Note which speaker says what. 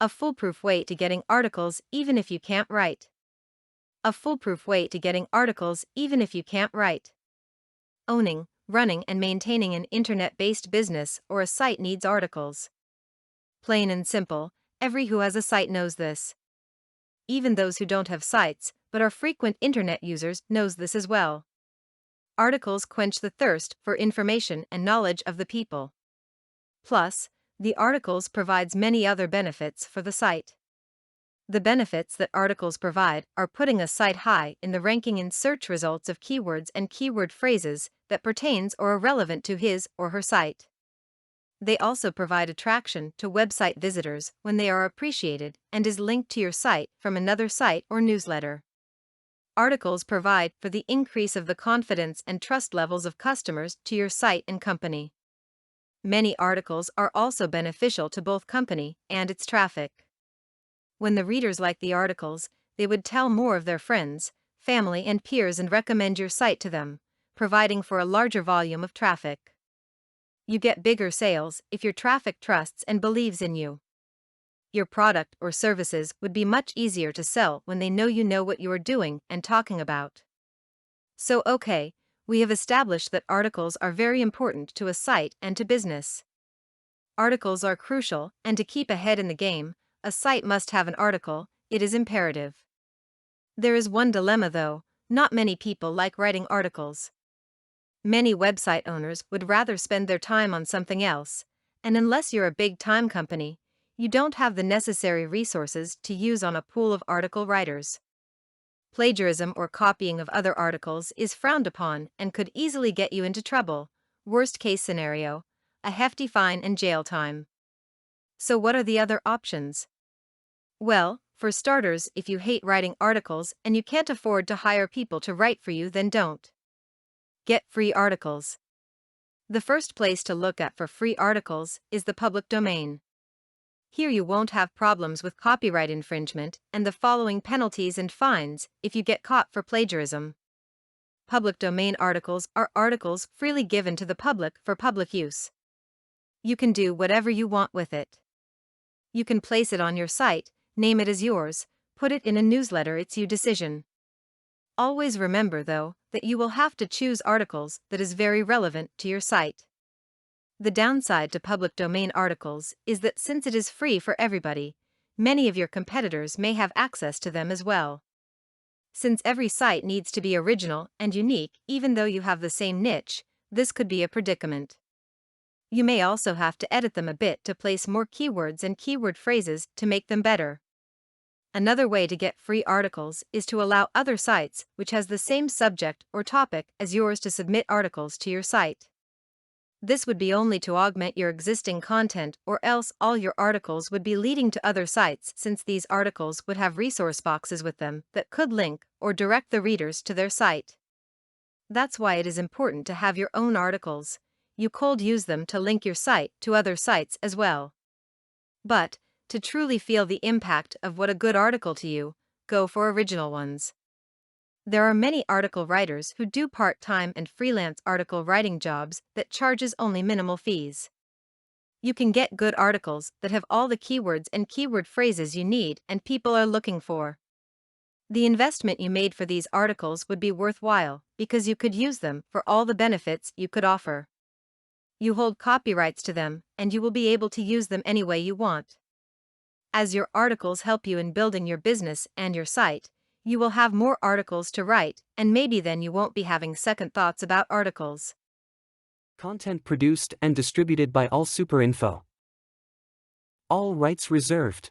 Speaker 1: A foolproof way to getting articles even if you can't write. A foolproof way to getting articles even if you can't write. Owning, running and maintaining an internet-based business or a site needs articles. Plain and simple, everyone who has a site knows this. Even those who don't have sites, but are frequent internet users, knows this as well. Articles quench the thirst for information and knowledge of the people. Plus, the articles provides many other benefits for the site. The benefits that articles provide are putting a site high in the ranking in search results of keywords and keyword phrases that pertains or are relevant to his or her site. They also provide attraction to website visitors when they are appreciated and is linked to your site from another site or newsletter. Articles provide for the increase of the confidence and trust levels of customers to your site and company. Many articles are also beneficial to both company and its traffic. When the readers like the articles, they would tell more of their friends, family and peers and recommend your site to them, providing for a larger volume of traffic. You get bigger sales if your traffic trusts and believes in you. Your product or services would be much easier to sell when they know you know what you are doing and talking about. So okay, we have established that articles are very important to a site and to business. Articles are crucial, and to keep ahead in the game, a site must have an article, it is imperative. There is one dilemma though, not many people like writing articles. Many website owners would rather spend their time on something else, and unless you're a big-time company, you don't have the necessary resources to use on a pool of article writers. Plagiarism or copying of other articles is frowned upon and could easily get you into trouble. Worst case scenario, a hefty fine and jail time. So what are the other options? Well, for starters, if you hate writing articles and you can't afford to hire people to write for you, then don't. Get free articles. The first place to look at for free articles is the public domain. Here you won't have problems with copyright infringement and the following penalties and fines if you get caught for plagiarism. Public domain articles are articles freely given to the public for public use. You can do whatever you want with it. You can place it on your site, name it as yours, put it in a newsletter, it's your decision. Always remember though, that you will have to choose articles that is very relevant to your site. The downside to public domain articles is that since it is free for everybody, many of your competitors may have access to them as well. Since every site needs to be original and unique even though you have the same niche, this could be a predicament. You may also have to edit them a bit to place more keywords and keyword phrases to make them better. Another way to get free articles is to allow other sites which has the same subject or topic as yours to submit articles to your site. This would be only to augment your existing content, or else all your articles would be leading to other sites, since these articles would have resource boxes with them that could link or direct the readers to their site. That's why it is important to have your own articles. You could use them to link your site to other sites as well. But, to truly feel the impact of what a good article to you, go for original ones. There are many article writers who do part-time and freelance article writing jobs that charges only minimal fees. You can get good articles that have all the keywords and keyword phrases you need and people are looking for. The investment you made for these articles would be worthwhile because you could use them for all the benefits you could offer. You hold copyrights to them and you will be able to use them any way you want. As your articles help you in building your business and your site, you will have more articles to write, and maybe then you won't be having second thoughts about articles.
Speaker 2: Content produced and distributed by All Super Info. All rights reserved.